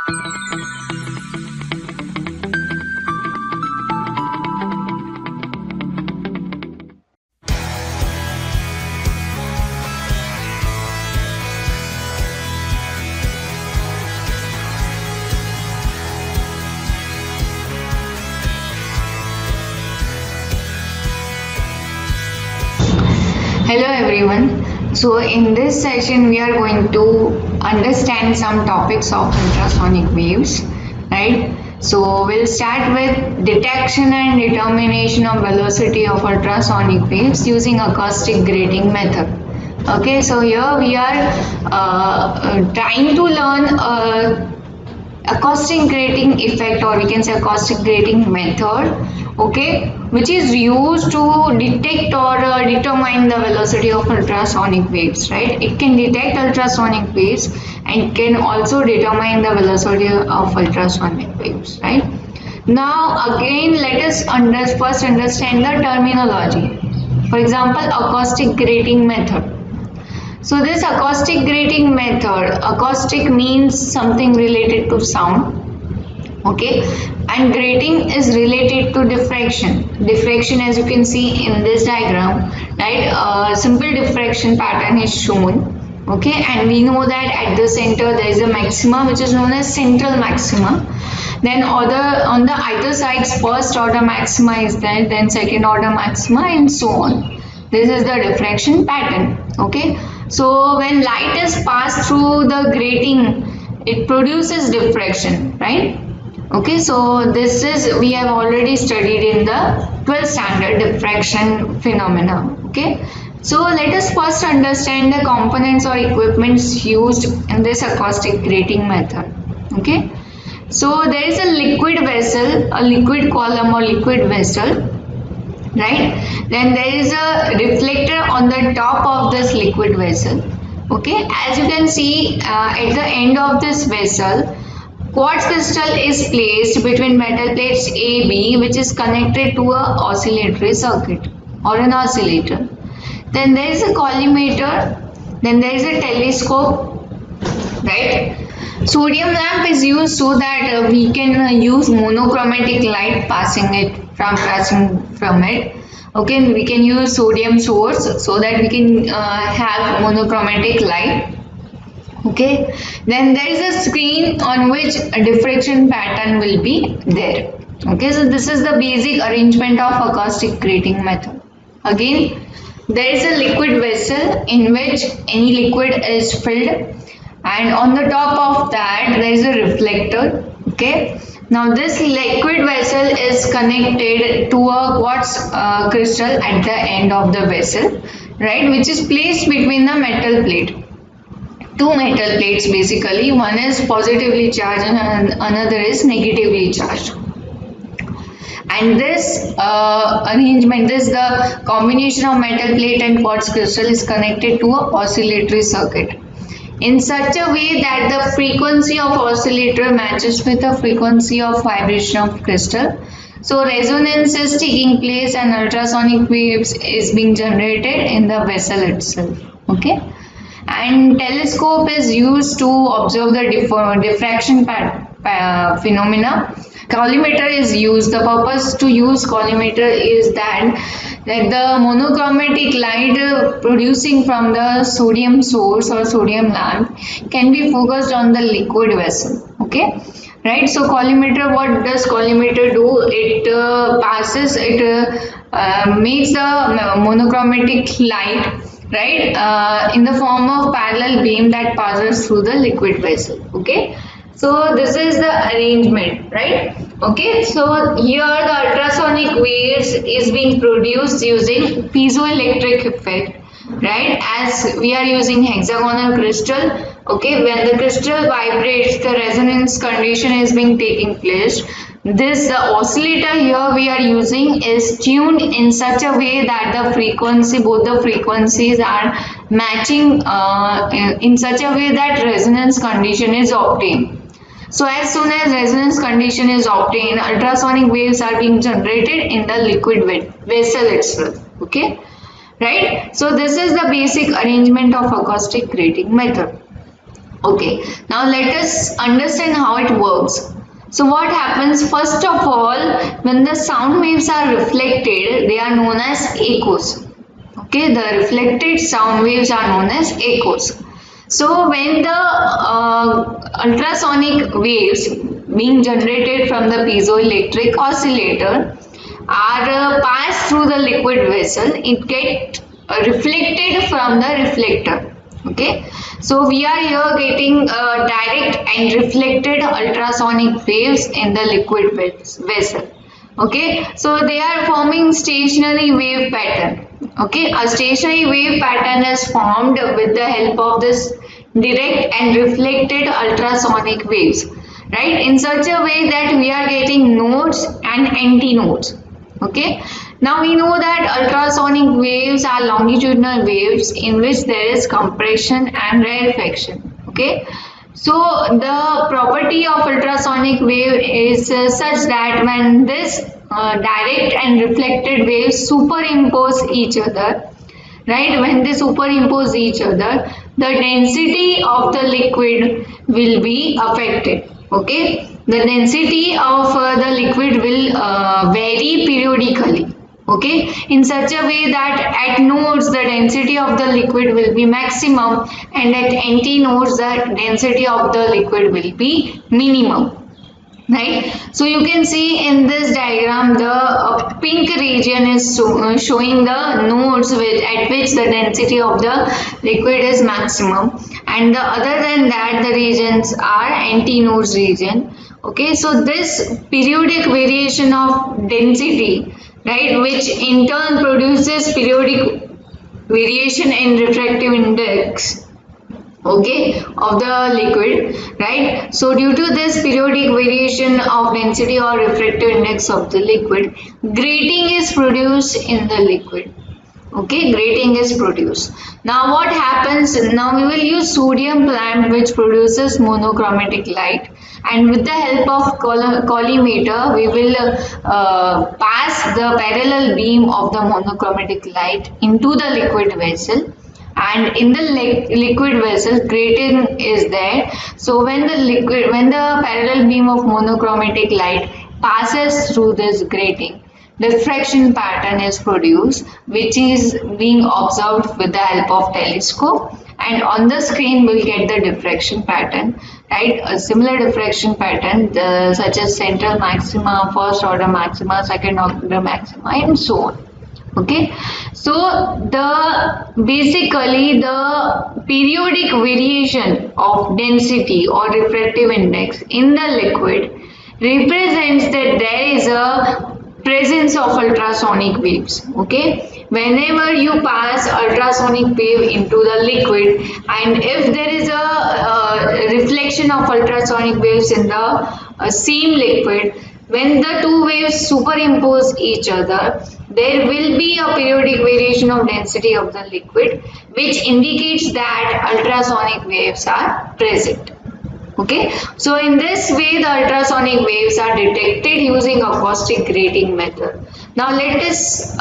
Hello everyone. So in this session we are going to understand some topics of ultrasonic waves, right? So we'll start with detection and determination of velocity of ultrasonic waves using acoustic grating method. Okay, so here we are trying to learn acoustic grating effect, or we can say acoustic grating method, okay, which is used to detect or determine the velocity of ultrasonic waves, right? It can detect ultrasonic waves and can also determine the velocity of ultrasonic waves, right? Now again, let us first understand the terminology. For example, acoustic grating method. So this acoustic grating method, acoustic means something related to sound, okay, and grating is related to diffraction. Diffraction, as you can see in this diagram, right, a simple diffraction pattern is shown, okay, and we know that at the center there is a maxima which is known as central maxima. Then on the either sides, first order maxima is there, then second order maxima, and so on. This is the diffraction pattern, okay. So when light is passed through the grating, it produces diffraction, right? Okay, so this is, we have already studied in the 12th standard diffraction phenomena, okay. So let us first understand the components or equipments used in this acoustic grating method, okay. So there is a liquid vessel, a liquid column or liquid vessel, right? Then there is a reflector on the top of this liquid vessel, okay. As you can see, at the end of this vessel, quartz crystal is placed between metal plates A, B, which is connected to a oscillatory circuit or an oscillator. Then there is a collimator, then there is a telescope, right? Sodium lamp is used so that we can use monochromatic light passing from it. Okay, we can use sodium source so that we can have monochromatic light. Okay, then there is a screen on which a diffraction pattern will be there. Okay, so this is the basic arrangement of acoustic grating method. Again, there is a liquid vessel in which any liquid is filled, and on the top of that there is a reflector, okay. Now this liquid vessel is connected to a quartz crystal at the end of the vessel, right, which is placed between the metal plate. Two metal plates basically, one is positively charged and another is negatively charged. And this arrangement, the combination of metal plate and quartz crystal is connected to a oscillatory circuit in such a way that the frequency of oscillator matches with the frequency of vibration of crystal. So resonance is taking place and ultrasonic waves is being generated in the vessel itself, okay. And telescope is used to observe the diffraction phenomena. Collimator is used. The purpose to use collimator is that the monochromatic light producing from the sodium source or sodium lamp can be focused on the liquid vessel, okay, right. So collimator, what does collimator do? It makes the monochromatic light, right, in the form of parallel beam that passes through the liquid vessel, okay. So this is the arrangement, right? Okay, so here the ultrasonic waves is being produced using piezoelectric effect, right? As we are using hexagonal crystal, okay, when the crystal vibrates, the resonance condition is being taking place. This oscillator here we are using is tuned in such a way that the frequency, both the frequencies are matching in such a way that resonance condition is obtained. So as soon as resonance condition is obtained, ultrasonic waves are being generated in the liquid vessel itself, okay, right. So this is the basic arrangement of acoustic grating method. Okay, now let us understand how it works. So what happens first of all, when the sound waves are reflected, they are known as echoes. Okay, the reflected sound waves are known as echoes. So when the ultrasonic waves being generated from the piezoelectric oscillator are passed through the liquid vessel, it get reflected from the reflector. Okay, so we are here getting direct and reflected ultrasonic waves in the liquid vessel. Okay, so they are forming stationary wave pattern. Okay, a stationary wave pattern is formed with the help of this direct and reflected ultrasonic waves, right, in such a way that we are getting nodes and antinodes. Okay, now we know that ultrasonic waves are longitudinal waves in which there is compression and rarefaction. Okay, so the property of ultrasonic wave is such that when this direct and reflected waves superimpose each other, right, when they superimpose each other, the density of the liquid will be affected. Okay, the density of the liquid will vary periodically. Okay, in such a way that at nodes the density of the liquid will be maximum and at antinodes the density of the liquid will be minimum, right. So you can see in this diagram the pink region is showing the nodes at which the density of the liquid is maximum, and the other than that the regions are antinodes region. Okay, so this periodic variation of density, right, which in turn produces periodic variation in refractive index, okay, of the liquid, right. So due to this periodic variation of density or refractive index of the liquid, grating is produced in the liquid. Okay, grating is produced. Now what happens, now we will use sodium lamp which produces monochromatic light, and with the help of collimator we will pass the parallel beam of the monochromatic light into the liquid vessel, and in the liquid vessel grating is there. So when the parallel beam of monochromatic light passes through this grating, diffraction pattern is produced, which is being observed with the help of telescope, and on the screen we'll get the diffraction pattern, right, a similar diffraction pattern such as central maxima, first order maxima, second order maxima, and so on. Okay, so the basically the periodic variation of density or refractive index in the liquid represents that there is a presence of ultrasonic waves. Okay, whenever you pass ultrasonic wave into the liquid, and if there is a reflection of ultrasonic waves in the same liquid, when the two waves superimpose each other, there will be a periodic variation of density of the liquid, which indicates that ultrasonic waves are present. Okay, so in this way the ultrasonic waves are detected using acoustic grating method. Now let us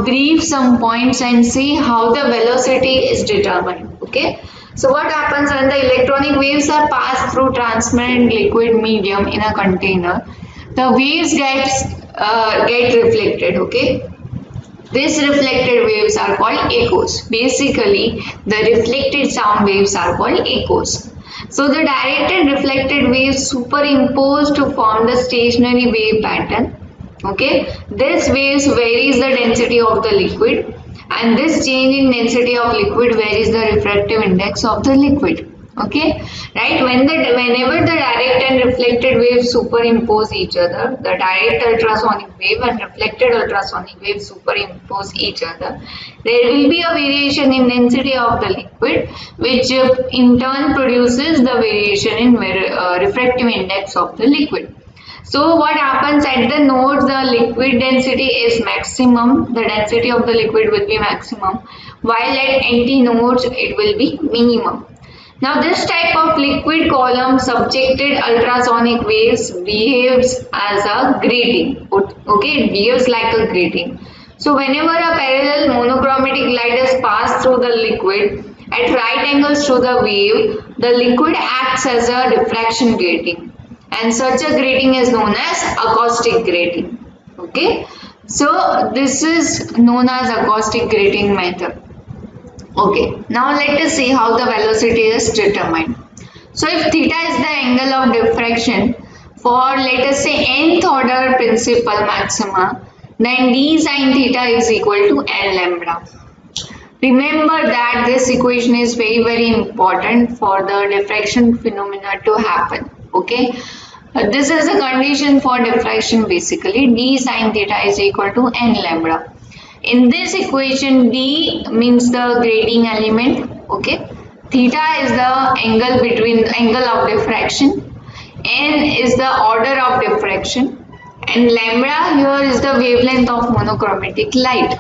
brief some points and see how the velocity is determined. Okay, so what happens when the electronic waves are passed through transparent liquid medium in a container? The waves get reflected. Okay, these reflected waves are called echoes. Basically, the reflected sound waves are called echoes. So the direct and reflected waves superimpose to form the stationary wave pattern. Okay, this waves varies the density of the liquid, and this change in density of liquid varies the refractive index of the liquid. Okay, right, whenever the direct and reflected waves superimpose each other, the direct ultrasonic wave and reflected ultrasonic wave superimpose each other, there will be a variation in density of the liquid, which in turn produces the variation in refractive index of the liquid. So what happens at the nodes, the liquid density is maximum, the density of the liquid will be maximum, while at antinodes it will be minimum. Now this type of liquid column subjected ultrasonic waves behaves as a grating. Okay, it behaves like a grating. So whenever a parallel monochromatic light is passed through the liquid, at right angles to the wave, the liquid acts as a diffraction grating, and such a grating is known as acoustic grating. Okay, so this is known as acoustic grating method. Okay, now let us see how the velocity is determined. So if theta is the angle of diffraction for, let us say, nth order principal maxima, then d sine theta is equal to n lambda. Remember that this equation is very important for the diffraction phenomena to happen. Okay, this is a condition for diffraction basically. D sine theta is equal to n lambda. In this equation, d means the grating element. Okay, theta is the angle of diffraction, n is the order of diffraction, and lambda here is the wavelength of monochromatic light.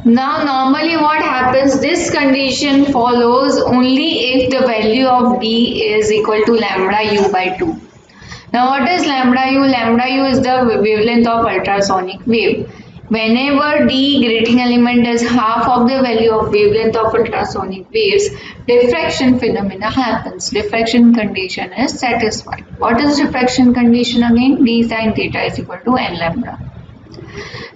Now normally what happens, this condition follows only if the value of d is equal to lambda u by 2. Now what is lambda u? Lambda u is the wavelength of ultrasonic wave. Whenever d grating element is half of the value of wavelength of ultrasonic waves, diffraction phenomena happens. Diffraction condition is satisfied. What is diffraction condition again? D sine theta is equal to n lambda.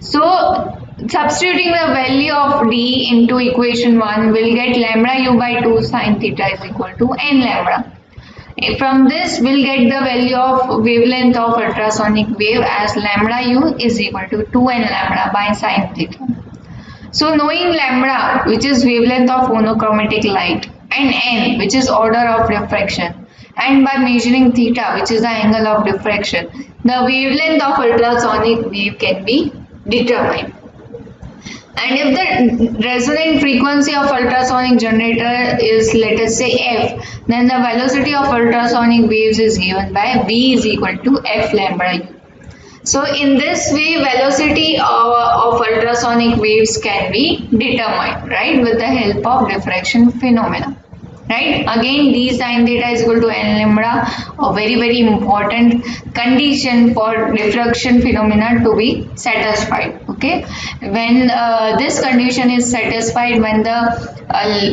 So substituting the value of d into equation 1 will get lambda u by 2 sine theta is equal to n lambda. From this we'll get the value of wavelength of ultrasonic wave as lambda u is equal to 2n lambda by sine theta. So knowing lambda, which is wavelength of monochromatic light, and n, which is order of diffraction, and by measuring theta, which is the angle of diffraction, the wavelength of ultrasonic wave can be determined. And if the resonant frequency of ultrasonic generator is, let us say, f, then the velocity of ultrasonic waves is given by v is equal to f lambda u. So in this way, velocity of ultrasonic waves can be determined, right, with the help of diffraction phenomena. Right, again d sine theta is equal to n lambda, a very important condition for diffraction phenomena to be satisfied. Okay, when this condition is satisfied, when the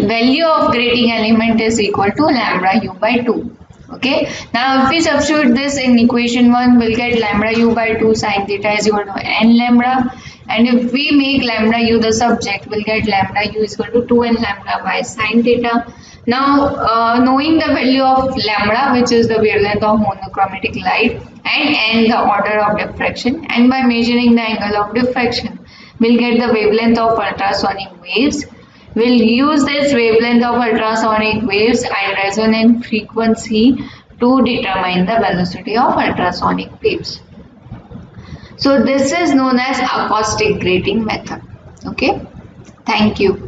value of grating element is equal to lambda u by 2. Okay, now if we substitute this in equation 1, we'll get lambda u by 2 sine theta is equal to n lambda, and if we make lambda u the subject, we'll get lambda u is equal to 2n lambda by sine theta. Now knowing the value of lambda, which is the wavelength of monochromatic light, and n the order of diffraction, and by measuring the angle of diffraction, we'll get the wavelength of ultrasonic waves. We'll use this wavelength of ultrasonic waves and resonant frequency to determine the velocity of ultrasonic waves. So this is known as acoustic grating method. Okay, thank you.